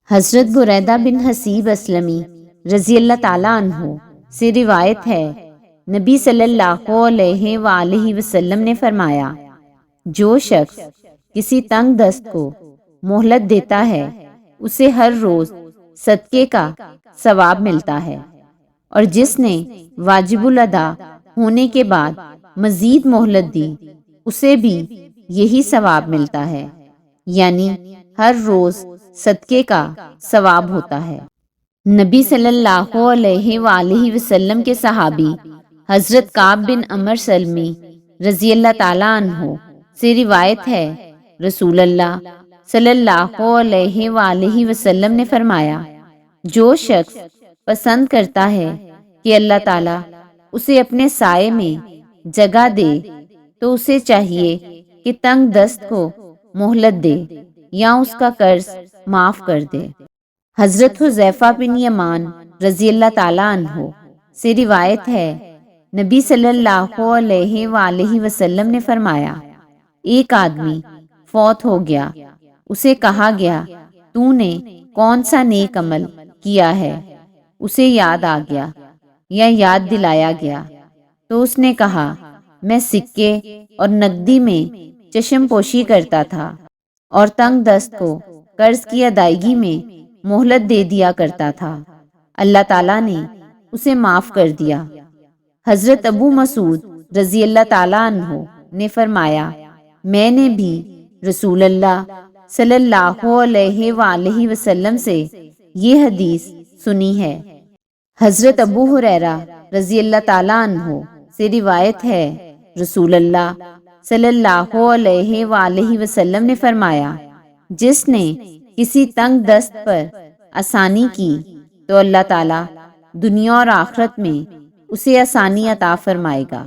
حضرت بریدہ بن حسیب اسلمی رضی اللہ تعالیٰ عنہ سے روایت ہے، نبی صلی اللہ علیہ وآلہ وسلم نے فرمایا، جو شخص کسی تنگ دست کو مہلت دیتا ہے اسے ہر روز صدقے کا ثواب ملتا ہے، اور جس نے واجب الادا ہونے کے بعد مزید مہلت دی اسے بھی یہی ثواب ملتا ہے، یعنی ہر روز صدقے کا ثواب ہوتا ہے۔ نبی صلی اللہ علیہ وآلہ وسلم کے صحابی حضرت کعب بن عمر سلمی رضی اللہ تعالیٰ عنہ سے روایت ہے، رسول اللہ صلی اللہ علیہ وآلہ وسلم نے فرمایا، جو شخص پسند کرتا ہے کہ اللہ تعالیٰ اسے اپنے سائے میں جگہ دے تو اسے چاہیے کہ تنگ دست کو مہلت دے یا اس کا قرض معاف کر دے۔ حضرت حذیفہ بن یمان رضی اللہ تعالیٰ عنہ سے روایت ہے، نبی صلی اللہ علیہ وآلہ وسلم نے فرمایا، ایک آدمی فوت ہو گیا، اسے کہا گیا تو نے کون سا نیک عمل کیا ہے؟ اسے یاد آ گیا یا یاد دلایا گیا تو اس نے کہا، میں سکے اور نقدی میں چشم پوشی کرتا تھا اور تنگ دست کو قرض کی ادائیگی میں مہلت دے دیا کرتا تھا، اللہ تعالیٰ نے اسے معاف کر دیا۔ حضرت ابو مسعود رضی اللہ تعالیٰ عنہ نے فرمایا، میں نے بھی رسول اللہ صلی اللہ علیہ وآلہ وسلم سے یہ حدیث سنی ہے۔ حضرت ابو ہریرہ رضی اللہ تعالیٰ عنہ سے روایت ہے، رسول اللہ صلی اللہ علیہ وآلہ وسلم نے فرمایا، جس نے کسی تنگ دست پر آسانی کی تو اللہ تعالیٰ دنیا اور آخرت میں اسے آسانی عطا فرمائے گا۔